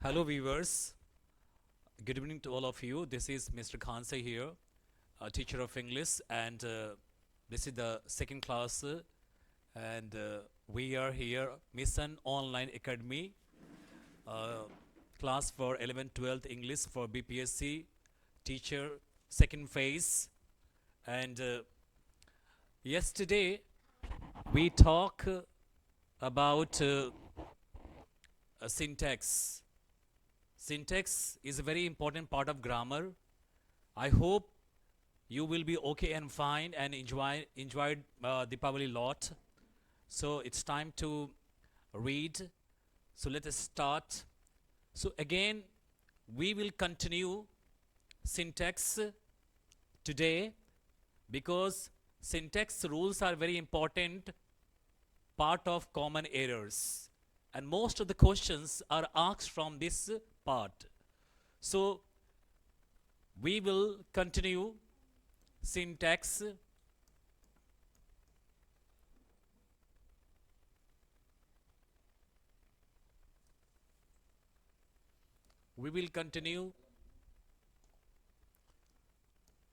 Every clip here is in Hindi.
Hello, viewers. Good evening to all of you. This is Mr. Khansa here, a teacher of English, and this is the second class. And we are here, Mission Online Academy, uh, class for 11th, 12th English for BPSC teacher, second phase. And yesterday we talk about syntax. Syntax is a very important part of grammar. I hope you will be okay and fine and enjoyed Deepavali lot. So it's time to read. So let us start. So again, we will continue syntax today because syntax rules are very important part of common errors, and most of the questions are asked from this part. So we will continue syntax. We will continue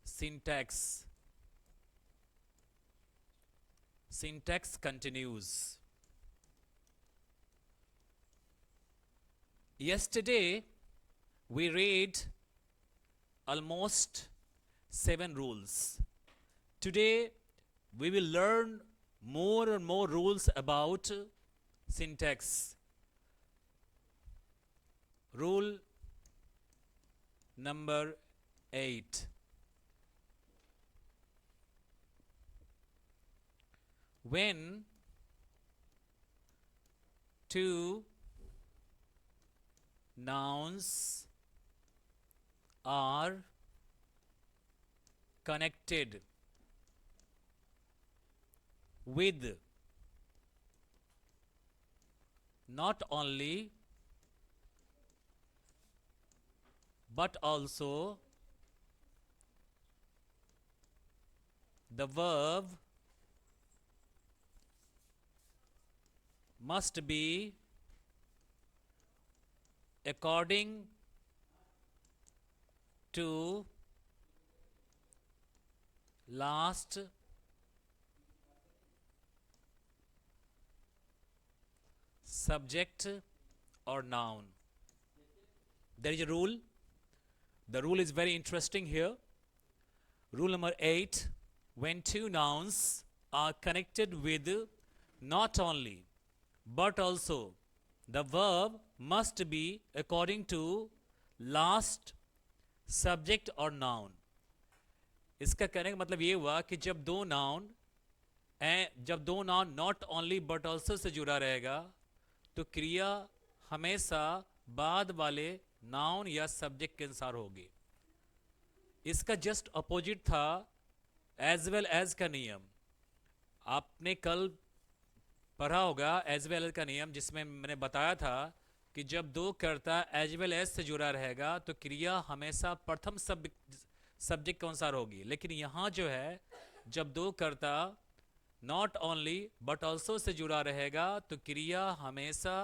syntax. Syntax continues. Yesterday we read almost 7 rules. Today we will learn more and more rules about syntax. Rule number 8. When two nouns are connected with not only but also the verb must be according to last subject or noun. There is a rule. The rule is very interesting here. Rule number 8. When two nouns are connected with not only but also the verb must be according to last subject or noun. इसका कहने का मतलब ये हुआ कि जब दो noun not only but also say जुड़ा रहेगा तो क्रिया हमेशा बाद वाले नाउन या सब्जेक्ट के अनुसार होगी. इसका जस्ट अपोजिट था एज वेल एज का नियम. आपने कल पढ़ा होगा एज वेल एज का नियम, जिसमें मैंने बताया था कि जब दो कर्ता एज वेल एज से जुड़ा रहेगा तो क्रिया हमेशा प्रथम सब्जेक्ट के अनुसार होगी. लेकिन यहाँ जो है, जब दो कर्ता not only but also say जुड़ा रहेगा तो क्रिया हमेशा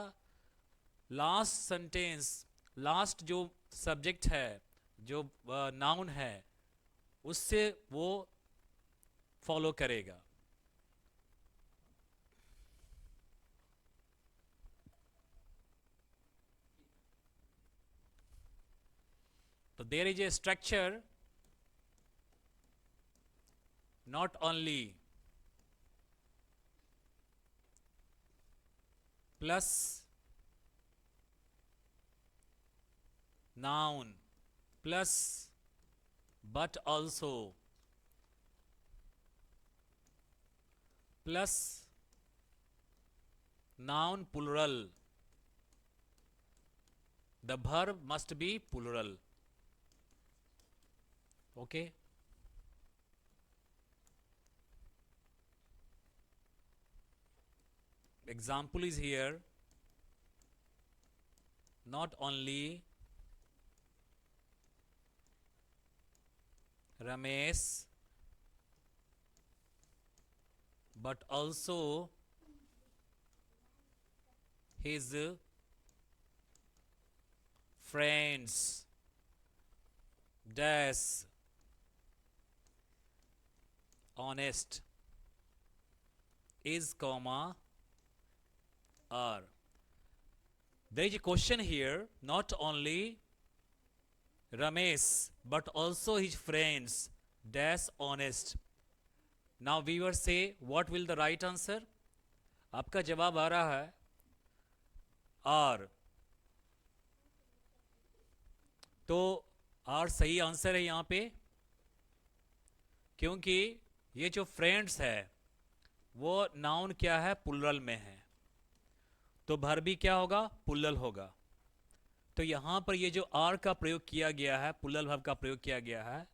लास्ट सेंटेंस, लास्ट जो सब्जेक्ट है, जो नाउन है, उससे वो फॉलो करेगा. So there is a structure, not only plus noun plus but also plus noun plural. The verb must be plural. Okay. Example is here. Not only Ramesh but also his friends dash honest is comma are. There is a question here, not only Ramesh but also his friends dash honest. Now viewers say what will the right answer. आपका जवाब आ रहा है आर, तो आर सही आंसर है यहां पे, क्योंकि ये जो फ्रेंड्स है वो नाउन क्या है, प्लुरल में है, तो भर भी क्या होगा, प्लुरल होगा। तो यहां पर ये जो आर का प्रयोग किया गया है, प्लुरल वर्ब का प्रयोग किया गया है,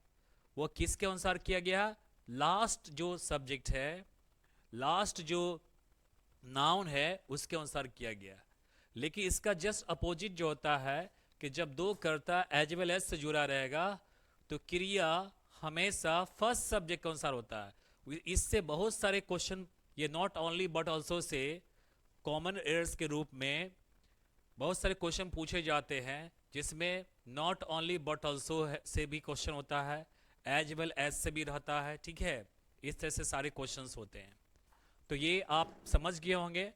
वो किसके अनुसार किया गया है, लास्ट जो सब्जेक्ट है, लास्ट जो नाउन है उसके अनुसार किया गया। लेकिन इसका जस्ट अपोजिट जो होता है कि जब दो कर्ता एज वेल एज से जुड़ा रहेगा तो क्रिया हमेशा फर्स्ट सब्जेक्ट के अनुसार होता है। इससे बहुत सारे क्वेश्चन ये not only but also say common errors के रूप में बहुत सारे क्वेश्चन पूछे जाते हैं, जिसमें not only but also say भी क्वेश्चन होता है, एज वेल एज से भी रहता है, ठीक है। इस तरह से सारे क्वेश्चंस होते हैं। तो ये आप समझ गए होंगे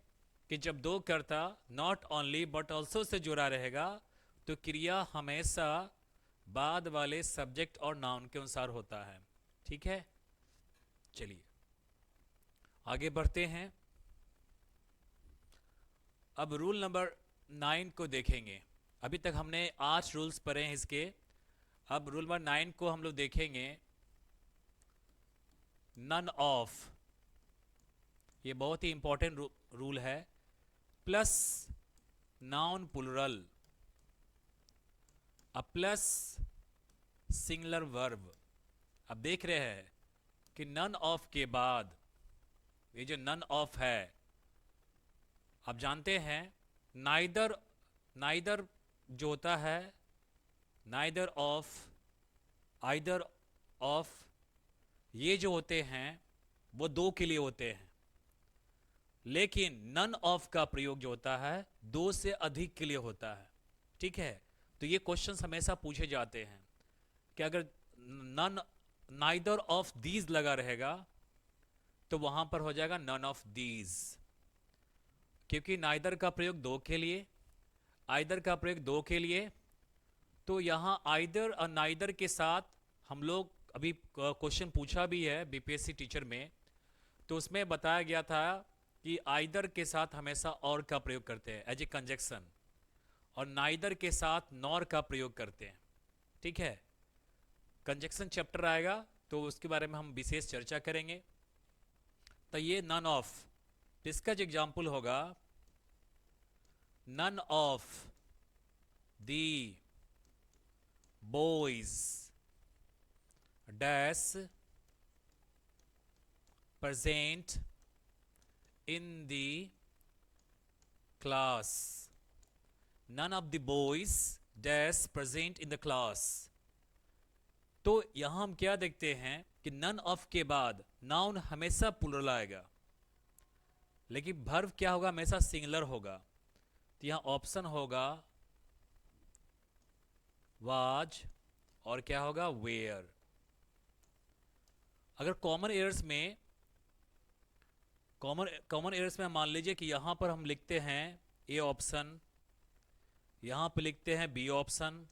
कि जब दो कर्ता not only but also say जुड़ा रहेगा तो क्रिया हमेशा बाद वाले सब्जेक्ट और नाउन के अनुसार होता है, ठीक है। चलिए आगे बढ़ते हैं। अब रूल नंबर 9 को देखेंगे। अभी तक हमने 8 रूल्स पढ़े हैं इसके, अब रूल नंबर 9 को हम लोग देखेंगे। नन ऑफ, ये बहुत ही इंपॉर्टेंट रूल है। प्लस नाउन प्लुरल, अब प्लस सिंगुलर वर्ब। अब देख रहे हैं कि नन ऑफ के बाद ये जो नन ऑफ है, आप जानते हैं नाइदर, नाइदर जो होता है, नाइदर ऑफ, आइदर ऑफ, ये जो होते हैं वो दो के लिए होते हैं, लेकिन नन ऑफ का प्रयोग जो होता है दो से अधिक के लिए होता है, ठीक है। तो ये क्वेश्चंस हमेशा पूछे जाते हैं कि अगर नन, नाइदर ऑफ दीज लगा रहेगा तो वहां पर हो जाएगा नन ऑफ दीज, क्योंकि नाइदर का प्रयोग दो के लिए, आइदर का प्रयोग दो के लिए। तो यहां आइदर और नाइदर के साथ हम लोग अभी क्वेश्चन पूछा भी है बीपीएससी टीचर में, तो उसमें बताया गया था कि आइदर के साथ हमेशा और का प्रयोग करते हैं एज ए कंजक्शन, और नाइदर के साथ नॉर का प्रयोग करते हैं, ठीक है। कंजक्शन चैप्टर आएगा तो उसके बारे में हम विशेष चर्चा करेंगे। तो ये नन ऑफ, इसका जो एग्जाम्पल होगा, none of the boys dash present in the class, none of the boys dash present in the class। तो यहां हम क्या देखते हैं कि नन ऑफ के बाद नाउन हमेशा प्लुरल आएगा, लेकिन वर्ब क्या होगा, हमेशा सिंगुलर होगा। तो यहां ऑप्शन होगा वाज और क्या होगा, वेयर। अगर कॉमन एरर्स में, कॉमन एरर्स में मान लीजिए कि यहां पर हम लिखते हैं ए ऑप्शन, यहां पर लिखते हैं बी ऑप्शन,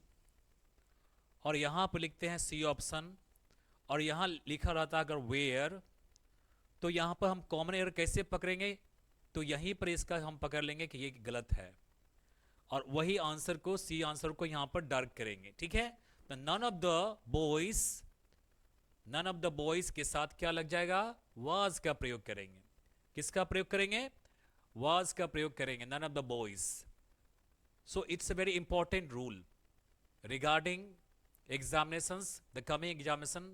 और यहां पर लिखते हैं सी ऑप्शन, और यहां लिखा रहता है अगर वेयर, तो यहां पर हम कॉमन एरर कैसे पकड़ेंगे, तो यहीं पर इसका हम पकड़ लेंगे कि ये गलत है, और वही आंसर को, सी आंसर को यहां पर डार्क करेंगे, ठीक है। तो none of the boys, none of the boys के साथ क्या लग जाएगा, वाज का प्रयोग करेंगे। किसका प्रयोग करेंगे, वाज का प्रयोग करेंगे, none of the boys. So it's a very important rule regarding examinations, the coming examination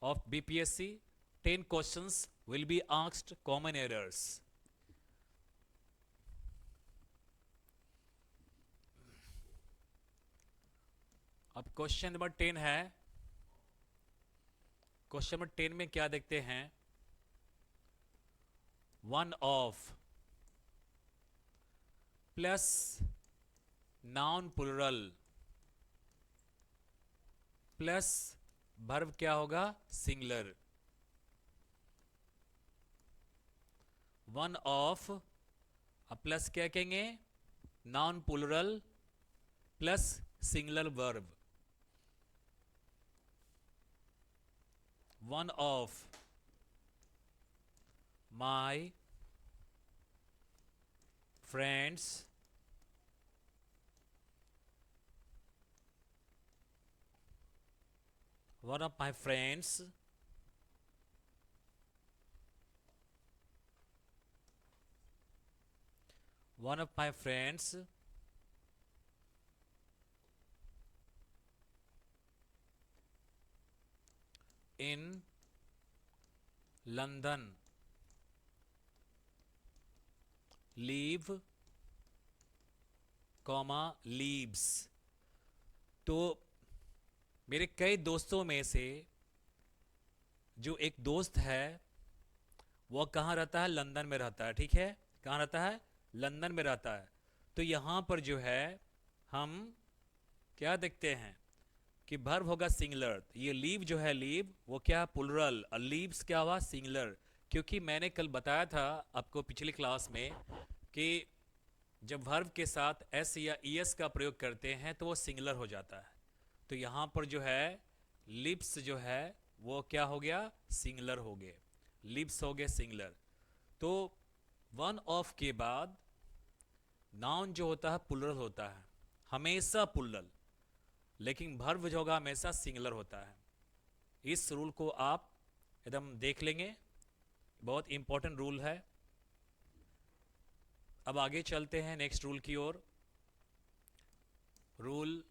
of BPSC, 10 questions will be asked common errors। अब क्वेश्चन नंबर 10 है। क्वेश्चन नंबर 10 में क्या देखते हैं, one of plus noun plural plus verb क्या होगा, सिंगुलर। वन ऑफ, अब प्लस क्या कहेंगे, noun plural plus singular verb. One of my friends one of my friends one of my friends in London leave comma leaves. तो मेरे कई दोस्तों में से जो एक दोस्त है वो कहाँ रहता है, लंदन में रहता है, ठीक है, कहाँ रहता है, लंदन में रहता है। तो यहाँ पर जो है हम क्या देखते हैं कि वर्ब होगा सिंगुलर, ये लीव जो है, लीव वो क्या, प्लुरल, और लीव्स क्या हुआ, सिंगुलर। क्योंकि मैंने कल बताया था आपको पिछली क्लास में कि जब वर्ब के साथ एस या ईएस का प्रयोग करते हैं तो वो सिंगुलर हो जाता है। तो यहाँ पर जो है लिप्स जो है वो क्या हो गया, सिंगुलर हो गए, लिप्स हो गए सिंगुलर। तो वन ऑफ के बाद नाउन जो होता है प्लुरल होता है, हमेशा प्लुरल, लेकिन वर्ब जो होगा हमेशा सिंगुलर होता है। इस रूल को आप एकदम देख लेंगे, बहुत इंपॉर्टेंट रूल है। अब आगे चलते हैं नेक्स्ट रूल की ओर। रूल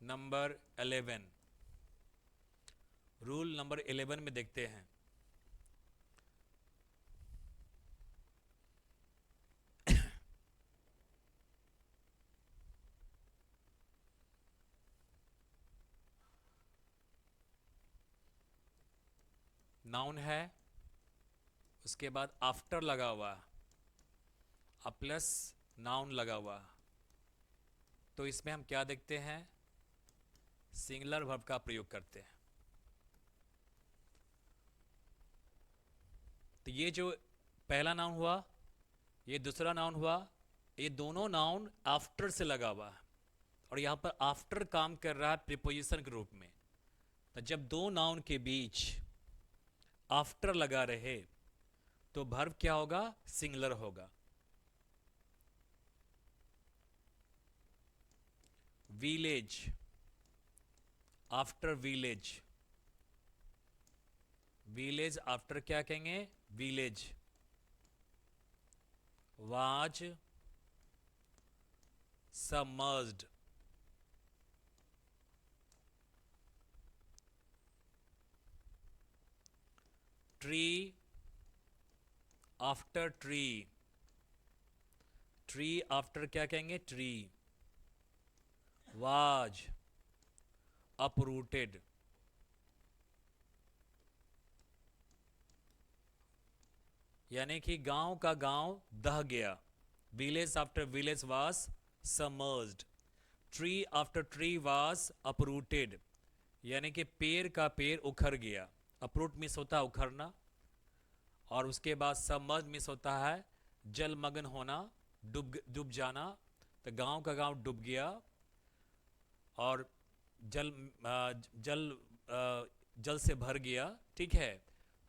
नंबर 11, रूल नंबर 11 में देखते हैं। नाउन है, उसके बाद आफ्टर लगा हुआ, अब प्लस नाउन लगा हुआ। तो इसमें हम क्या देखते हैं, सिंगुलर वर्ब का प्रयोग करते हैं। तो ये जो पहला नाउन हुआ, ये दूसरा नाउन हुआ, ये दोनों नाउन आफ्टर से लगा हुआ है, और यहां पर आफ्टर काम कर रहा है प्रीपोजिशन के रूप में। तो जब दो नाउन के बीच आफ्टर लगा रहे तो वर्ब क्या होगा, सिंगुलर होगा। Village, after village, village after क्या कहेंगे, village. Was submerged, tree after tree, tree after क्या कहेंगे, ट्री। वाज अपरूटेड, यानी कि गांव का गांव दह गया। Village after village was submerged, tree after tree was uprooted, यानी कि पेड़ का पेड़ उखड़ गया। अपरूट मिस होता है उखड़ना, और उसके बाद सबमर्ज मिस होता है जलमग्न होना, डूब डूब जाना। तो गांव का गांव डूब गया और जल जल जल से भर गया, ठीक है।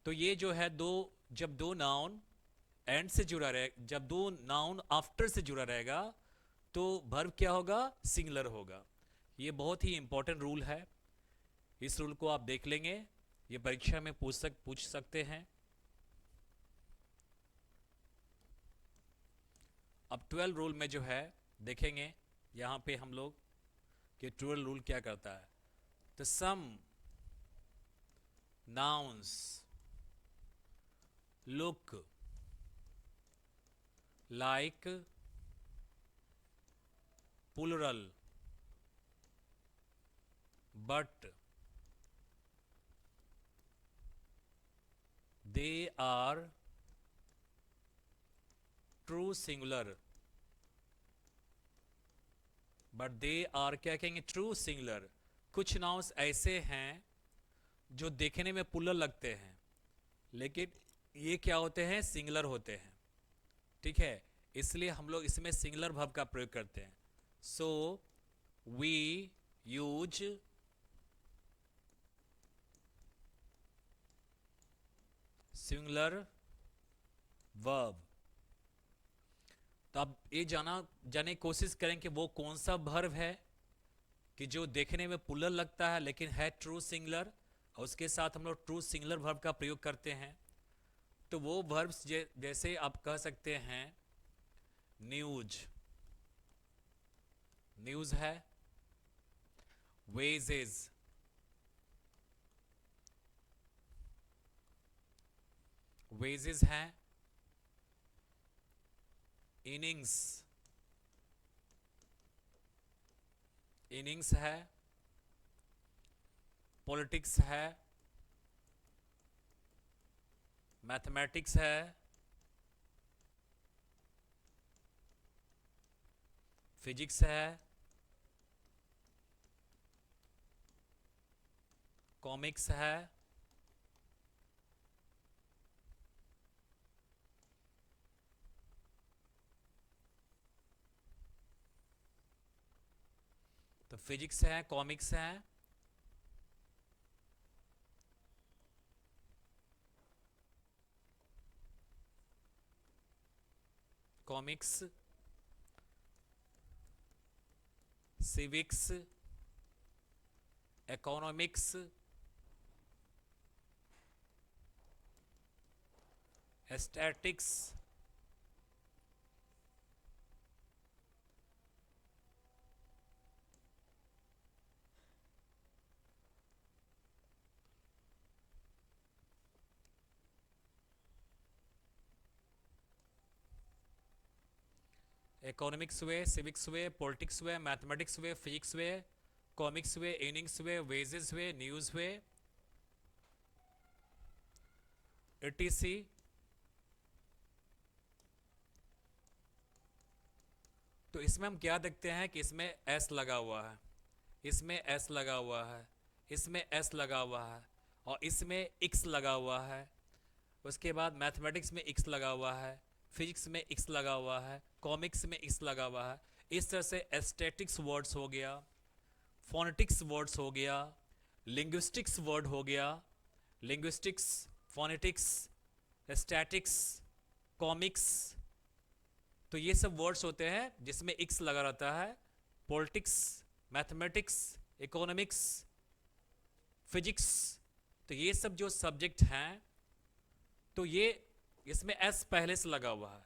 तो ये जो है दो, जब दो नाउन एंड से जुड़ा रहे, जब दो नाउन आफ्टर से जुड़ा रहेगा तो वर्ब क्या होगा, सिंगुलर होगा। ये बहुत ही इंपॉर्टेंट रूल है, इस रूल को आप देख लेंगे, ये परीक्षा में पूछ सकते हैं। अब 12 रूल में जो है देखेंगे यहां पे हम लोग कि 12 रूल क्या करता है। तो सम nouns look like plural but they are true singular, but they are क्या कहेंगे, ट्रू सिंगुलर, कुछ नाउन्स ऐसे हैं जो देखने में प्लूरल लगते हैं, लेकिन ये क्या होते हैं, सिंगुलर होते हैं। ठीक है, इसलिए हम लोग इसमें सिंगुलर वर्ब का प्रयोग करते हैं। So we use singular verb. तो आप ये जाने की कोशिश करें कि वो कौन सा वर्ब है कि जो देखने में प्लूरल लगता है लेकिन है ट्रू सिंगुलर, और उसके साथ हम लोग ट्रू सिंगुलर वर्ब का प्रयोग करते हैं। तो वो वर्ब्स जैसे आप कह सकते हैं न्यूज, न्यूज है। वेजेस, वेजेस है। इनिंग्स, इनिंग्स है। पॉलिटिक्स है। मैथमेटिक्स है। फिजिक्स है। कॉमिक्स है। तो फिजिक्स है, कॉमिक्स है, comics, civics, economics, aesthetics, economics हुए, सिविक्स हुए, पॉलिटिक्स हुए, मैथमेटिक्स हुए, फिजिक्स हुए, कॉमिक्स हुए, इनिंग्स हुए, वेजेस हुए, न्यूज हुए, etc। तो इसमें हम क्या देखते हैं कि इसमें एस लगा हुआ है, इसमें एस लगा हुआ है, इसमें एस लगा हुआ है, और इसमें एक्स लगा हुआ है। उसके बाद मैथमेटिक्स में एक्स लगा हुआ है, फिजिक्स में एक्स लगा हुआ है, कॉमिक्स में एक्स लगा हुआ है। इस तरह से एस्थेटिक्स वर्ड्स हो गया, फोनेटिक्स वर्ड्स हो गया, लिंग्विस्टिक्स वर्ड हो गया, लिंग्विस्टिक्स, फोनेटिक्स, एस्थेटिक्स, कॉमिक्स। तो ये सब वर्ड्स होते हैं जिसमें एक्स लगा रहता है। Politics, mathematics, economics, physics. तो ये सब जो सब्जेक्ट हैं, तो ये इसमें एस पहले से लगा हुआ है,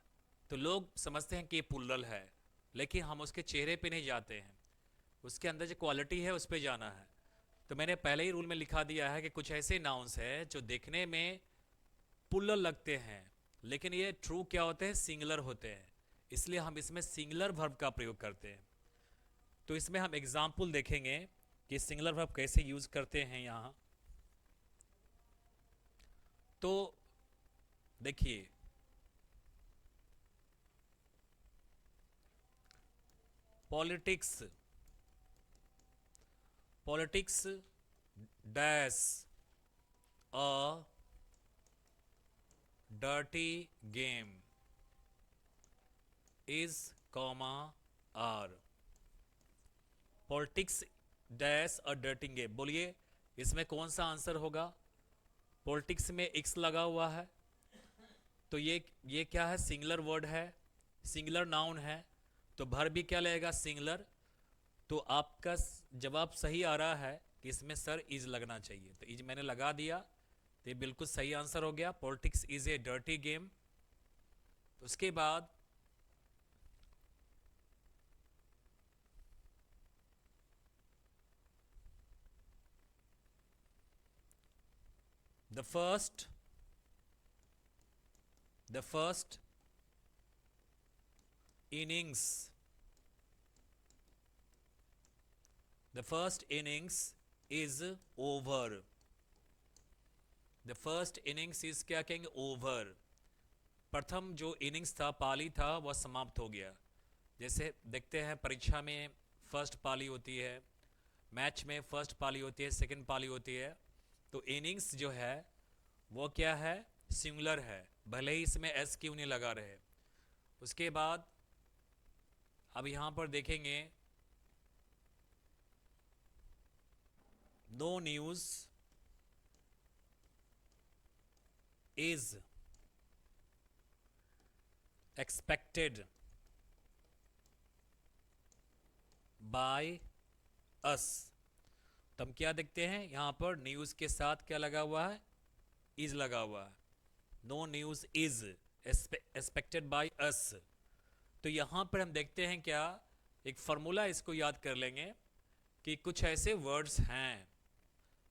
तो लोग समझते हैं कि ये प्लूरल है, लेकिन हम उसके चेहरे पे नहीं जाते हैं, उसके अंदर जो क्वालिटी है उस पर जाना है। तो मैंने पहले ही रूल में लिखा दिया है कि कुछ ऐसे नाउन्स हैं जो देखने में प्लूरल लगते हैं, लेकिन ये ट्रू क्या होते हैं, सिंगुलर होते हैं, इसलिए हम इसमें सिंगुलर वर्ब का प्रयोग करते हैं। तो इसमें हम एग्जाम्पल देखेंगे कि सिंगुलर वर्ब कैसे यूज करते हैं यहां। तो देखिए, politics, politics dash a dirty game is comma are. Politics dash a dirty game, बोलिए इसमें कौन सा आंसर होगा। पॉलिटिक्स में एक्स लगा हुआ है, तो ये क्या है, सिंगुलर वर्ड है, सिंगुलर नाउन है, तो भर भी क्या लगेगा, सिंगुलर। तो आपका जवाब सही आ रहा है कि इसमें सर इज लगना चाहिए, तो इज मैंने लगा दिया, तो ये बिल्कुल सही आंसर हो गया। Politics is a dirty game. उसके बाद the first innings, the first innings is over। the first innings is क्या कहेंगे, over। प्रथम जो इनिंग्स था, पाली था, वह समाप्त हो गया। जैसे देखते हैं परीक्षा में फर्स्ट पाली होती है, मैच में फर्स्ट पाली होती है, सेकंड पाली होती है, तो इनिंग्स जो है वो क्या है, सिंगुलर है, भले ही इसमें एस क्यों नहीं लगा रहे। उसके बाद अब यहां पर देखेंगे, no news is expected by us. तो हम क्या देखते हैं यहां पर, न्यूज के साथ क्या लगा हुआ है, इज लगा हुआ है। No news is expected by us. तो यहां पर हम देखते हैं क्या, एक फॉर्मूला इसको याद कर लेंगे कि कुछ ऐसे वर्ड्स हैं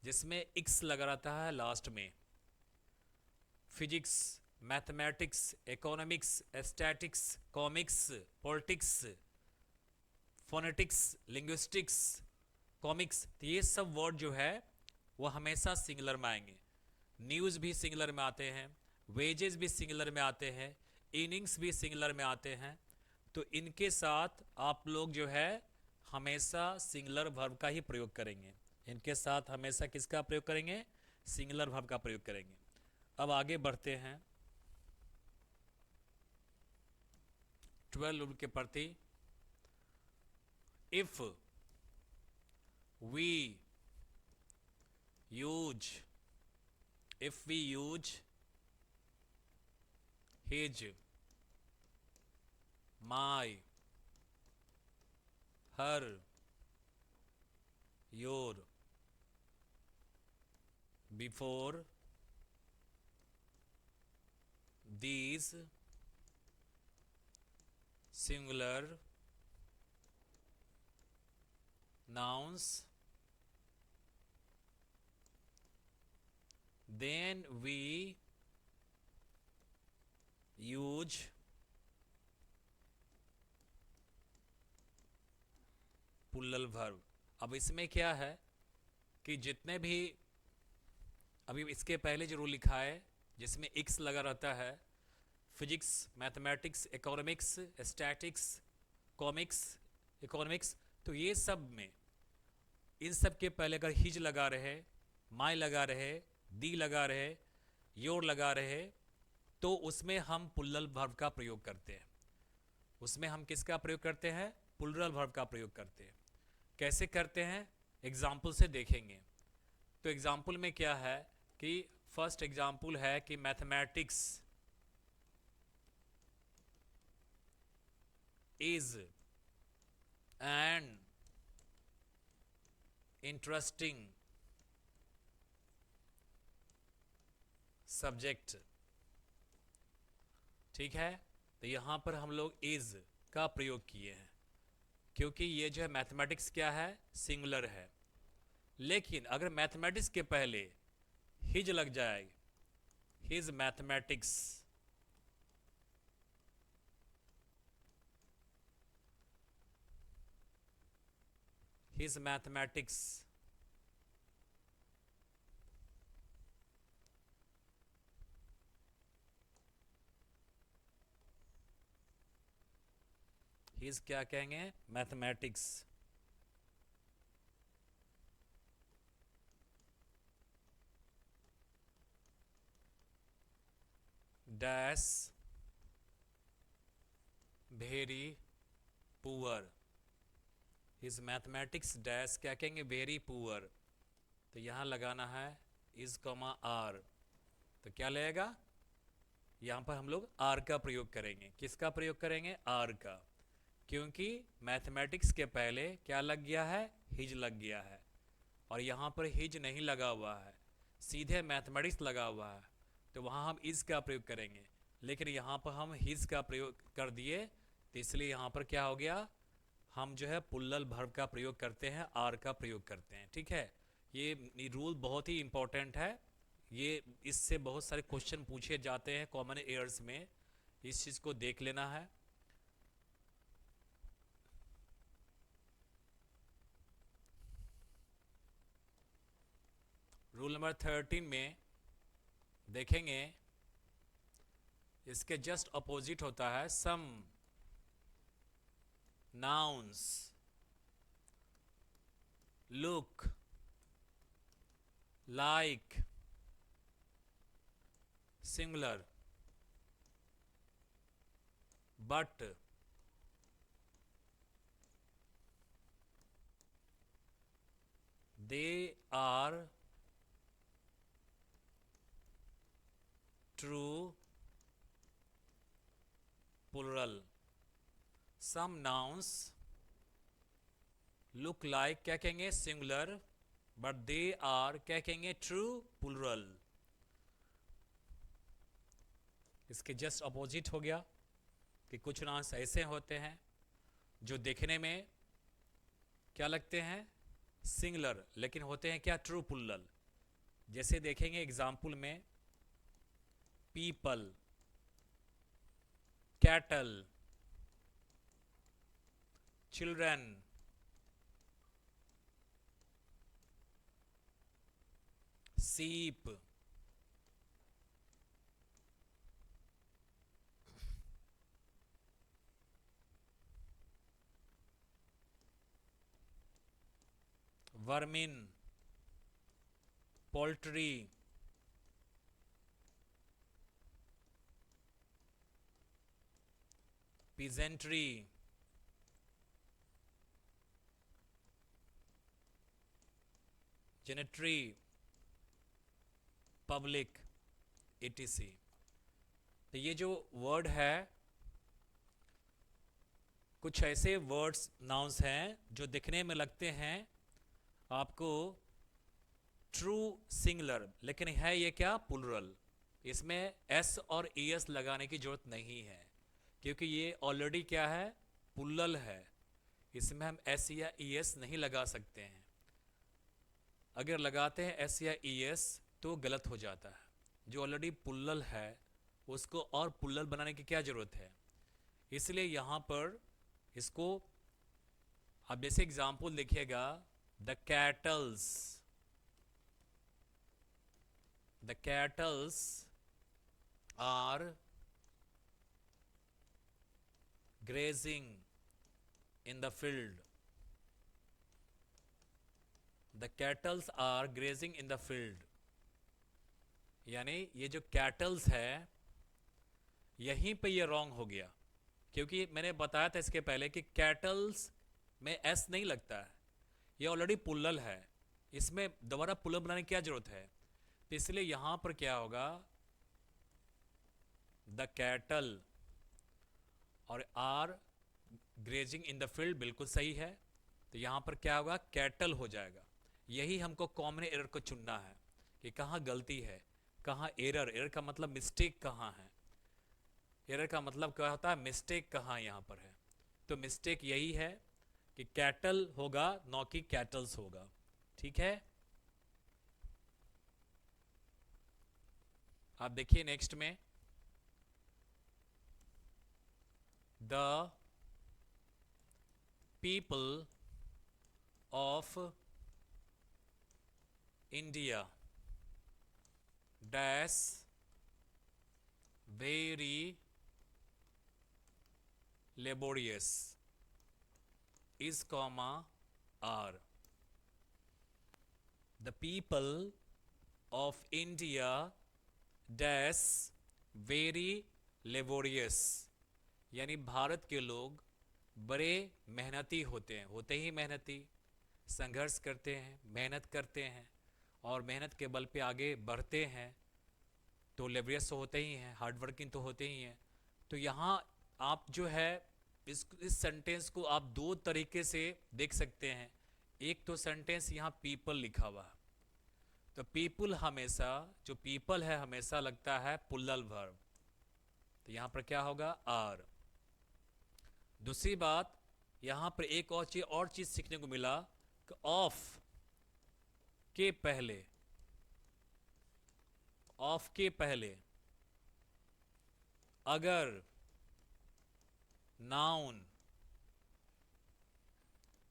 जिसमें एक्स लगा रहता है लास्ट में। Physics, mathematics, economics, aesthetics, comics, politics, phonetics, linguistics, comics, तो ये सब वर्ड जो है वो हमेशा सिंगुलर में आएंगे। न्यूज़ भी सिंगुलर में आते हैं, वेजेस भी सिंगुलर में आते हैं, इनिंग्स भी सिंगुलर में आते हैं। तो इनके साथ आप लोग जो है हमेशा सिंगुलर वर्ब का ही प्रयोग करेंगे। इनके साथ हमेशा किसका प्रयोग करेंगे, सिंगुलर वर्ब का प्रयोग करेंगे। अब आगे बढ़ते हैं 12 रूल के प्रति। If we use his, my, her, your before these singular nouns, then we use plural verb। अब इसमें क्या है कि जितने भी अभी इसके पहले जो रूल लिखा है जिसमें एक्स लगा रहता है, physics, mathematics, economics, statics, comics, economics, तो ये सब में इन सब के पहले अगर हिज लगा रहे, माई लगा रहे, दी लगा रहे, योर लगा रहे, तो उसमें हम प्लूरल वर्ब का प्रयोग करते हैं। उसमें हम किसका प्रयोग करते हैं, प्लूरल वर्ब का प्रयोग करते हैं। कैसे करते हैं, एग्जाम्पल से देखेंगे। तो एग्जाम्पल में क्या है कि फर्स्ट एग्जाम्पल है कि mathematics is an interesting subject. ठीक है, तो यहां पर हम लोग इज का प्रयोग किए हैं क्योंकि ये जो है मैथमेटिक्स क्या है, सिंगुलर है। लेकिन अगर मैथमेटिक्स के पहले हिज लग जाए, his mathematics, his mathematics, his क्या कहेंगे, mathematics, dash very poor. His mathematics dash क्या कहेंगे, वेरी पुअर। तो यहां लगाना है इज कॉमा आर। तो क्या लगेगा, यहां पर हम लोग आर का प्रयोग करेंगे। किसका प्रयोग करेंगे, आर का, क्योंकि मैथमेटिक्स के पहले क्या लग गया है, हिज लग गया है। और यहां पर हिज नहीं लगा हुआ है, सीधे मैथमेटिक्स लगा हुआ है, तो वहां हम इज का प्रयोग करेंगे। लेकिन यहां पर हम हिज का प्रयोग कर दिए, तो इसलिए यहां पर क्या हो गया, हम जो है प्लूरल वर्ब का प्रयोग करते हैं, आर का प्रयोग करते हैं। ठीक है, ये रूल बहुत ही इंपॉर्टेंट है। ये इससे बहुत सारे क्वेश्चन पूछे जाते हैं कॉमन एयर्स में, इस चीज़ को देख लेना है। रूल नंबर 13 में देखेंगे, इसके जस्ट अपोजिट होता है some nouns look, like, singular, but, they are true plural. Some nouns look like क्या कहेंगे singular, but they are क्या कहेंगे true plural. इसके जस्ट अपोजिट हो गया कि कुछ नाउन्स ऐसे होते हैं जो देखने में क्या लगते हैं सिंगुलर, लेकिन होते हैं क्या ट्रू प्लूरल. जैसे देखेंगे एग्जाम्पल में people, cattle, children, sheep, vermin, poultry, peasantry, gentry, public, etc. तो ये जो वर्ड है, कुछ ऐसे वर्ड्स नाउन्स हैं जो दिखने में लगते हैं आपको ट्रू सिंगुलर, लेकिन है ये क्या प्लूरल. इसमें एस और ईएस लगाने की जरूरत नहीं है क्योंकि ये ऑलरेडी क्या है प्लूरल है. इसमें हम एस या ईएस नहीं लगा सकते हैं. अगर लगाते हैं एस या ईएस तो गलत हो जाता है. जो ऑलरेडी प्लूरल है उसको और प्लूरल बनाने की क्या जरूरत है. इसलिए यहाँ पर इसको आप जैसे एग्जाम्पल देखिएगा, the cattles, the cattles are grazing in the field. The cattles are grazing in the field. यानी ये जो कैटल्स है यहीं पे ये रॉन्ग हो गया क्योंकि मैंने बताया था इसके पहले कि कैटल्स में एस नहीं लगता है, ये ऑलरेडी पुल्लल है. इसमें दोबारा पुल्लल बनाने की क्या जरूरत है. तो इसलिए यहां पर क्या होगा, द कैटल और are grazing in the field बिल्कुल सही है. तो यहां पर क्या होगा, कैटल हो जाएगा. यही हमको कॉमन एरर को चुनना है कि कहाँ गलती है, कहाँ एरर. एरर का मतलब मिस्टेक कहाँ है. एरर का मतलब क्या होता है, मिस्टेक कहाँ यहाँ पर है. तो मिस्टेक यही है कि कैटल होगा न कि कैटल्स होगा. ठीक है. आप देखिए नेक्स्ट में, the people of India dash very laborious is comma are. The people of India dash very laborious. यानी भारत के लोग बड़े मेहनती होते हैं. होते ही मेहनती, संघर्ष करते हैं, मेहनत करते हैं और मेहनत के बल पे आगे बढ़ते हैं. तो लेबरियस तो होते ही हैं, हार्ड वर्किंग तो होते ही हैं. तो यहाँ आप जो है इस सेंटेंस को आप दो तरीके से देख सकते हैं. एक तो सेंटेंस यहाँ पीपल लिखा हुआ है, तो पीपल हमेशा, जो पीपल है हमेशा लगता है पुल्लल वर्ब. तो यहाँ पर क्या होगा, आर. दूसरी बात, यहाँ पर एक और चीज सीखने को मिला कि ऑफ के पहले, ऑफ के पहले अगर नाउन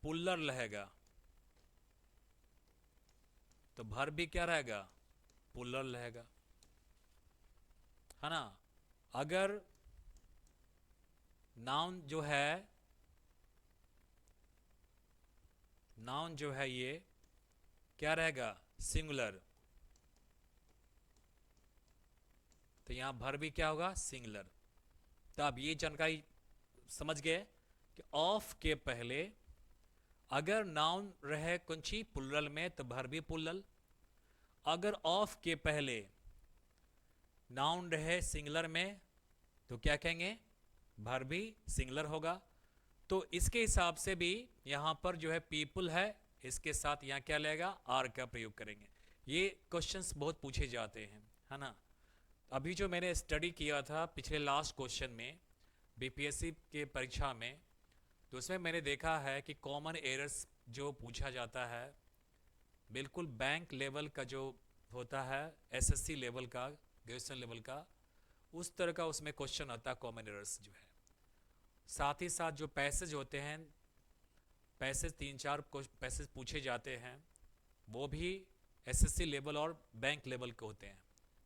पुल्लर रहेगा तो वर्ब भी क्या रहेगा, पुल्लर रहेगा, है ना. अगर नाउन जो है ये क्या रहेगा, सिंगुलर। तो यहां भर भी क्या होगा, सिंगुलर। तो आप ये जानकारी समझ गए कि ऑफ के पहले अगर नाउन रहे कुंची प्लुरल में तो भर भी प्लुरल, अगर ऑफ के पहले नाउन रहे सिंगुलर में तो क्या कहेंगे, भर भी सिंगुलर होगा। तो इसके हिसाब से भी यहां पर जो है पीपल है, इसके साथ यहां क्या लगेगा, आर का प्रयोग करेंगे। ये क्वेश्चंस बहुत पूछे जाते हैं, है ना। अभी जो मैंने स्टडी किया था पिछले लास्ट क्वेश्चन में बीपीएससी के परीक्षा में, तो उसमें मैंने देखा है कि कॉमन एरर्स जो पूछा जाता है बिल्कुल बैंक लेवल का जो होता है, एसएससी लेवल का, ग्रेजुएशन लेवल का, उस तरह का उसमें क्वेश्चन आता है कॉमन एरर्स जो है। साथ ही साथ जो पैसेज होते हैं, पैसेज 3-4 पैसेज पूछे जाते हैं, वो भी एसएससी लेवल और बैंक लेवल के होते हैं,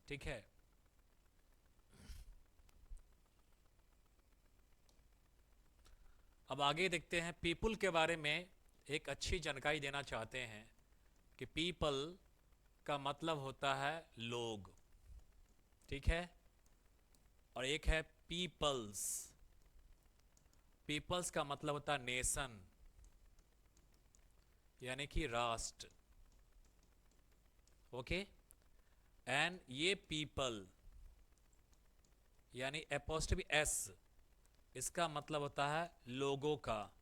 ठीक है। अब आगे देखते हैं, पीपल के बारे में एक अच्छी जानकारी देना चाहते हैं कि पीपल का मतलब होता है लोग, ठीक है। और एक है पीपल्स, पीपल्स का मतलब होता है नेशन, यानी कि राष्ट्र, ओके। एंड ये पीपल यानी एपोस्ट्रोफी एस, इसका मतलब होता है लोगों का,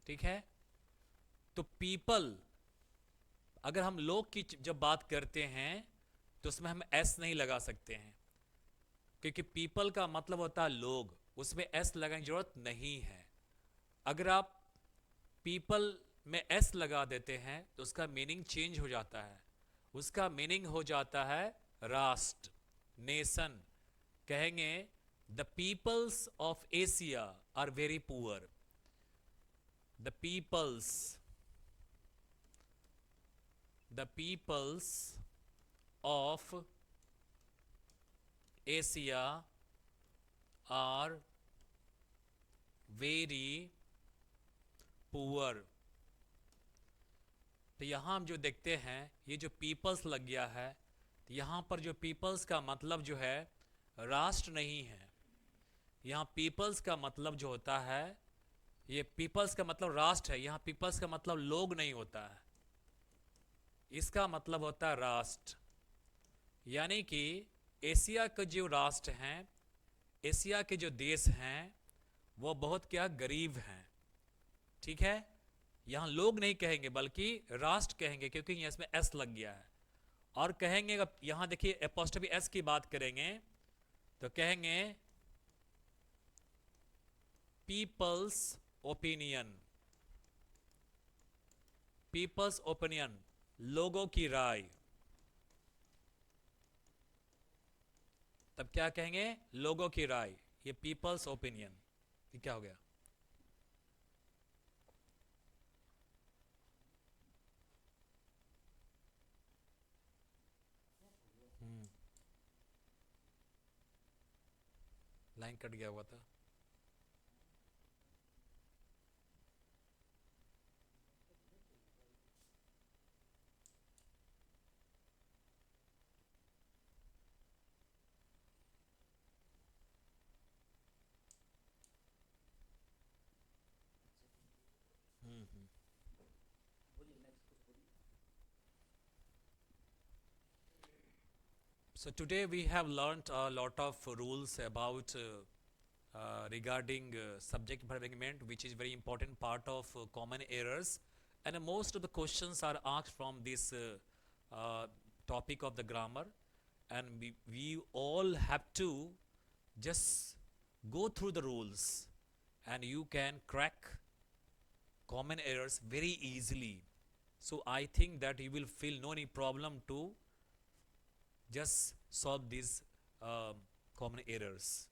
ठीक है। तो पीपल, अगर हम लोग की जब बात करते हैं तो उसमें हम एस नहीं लगा सकते हैं, क्योंकि पीपल का मतलब होता है लोग, उसमें एस लगाने की जरूरत नहीं है। अगर आप पीपल में एस लगा देते हैं तो उसका मीनिंग चेंज हो जाता है, उसका मीनिंग हो जाता है राष्ट्र, नेशन। कहेंगे the peoples of Asia are very poor, the peoples of Asia are very poor. तो यहां हम जो देखते हैं, ये जो पीपल्स लग गया है, तो यहां पर जो पीपल्स का मतलब जो है राष्ट्र नहीं है। यहां पीपल्स का मतलब जो होता है, ये पीपल्स का मतलब राष्ट्र है, यहां पीपल्स का मतलब लोग नहीं होता है, इसका मतलब होता है राष्ट्र। यानी कि एशिया के जो राष्ट्र हैं, एशिया के जो देश हैं, वो बहुत क्या गरीब हैं, ठीक है। यहां लोग नहीं कहेंगे बल्कि राष्ट्र कहेंगे, क्योंकि यहां इसमें एस लग गया है। और कहेंगे, यहां देखिए एपोस्ट्रोफी एस की बात करेंगे तो कहेंगे पीपल्स ओपिनियन, पीपल्स ओपिनियन, लोगों की राय। तब क्या कहेंगे, लोगों की राय, ये पीपल्स ओपिनियन। ये क्या हो गया, लाइन कट गया हुआ था। So today we have learned a lot of rules about regarding subject verb agreement, which is very important part of common errors, and most of the questions are asked from this topic of the grammar, and we all have to just go through the rules, and you can crack common errors very easily. So I think that you will feel no any problem to just solve these common errors.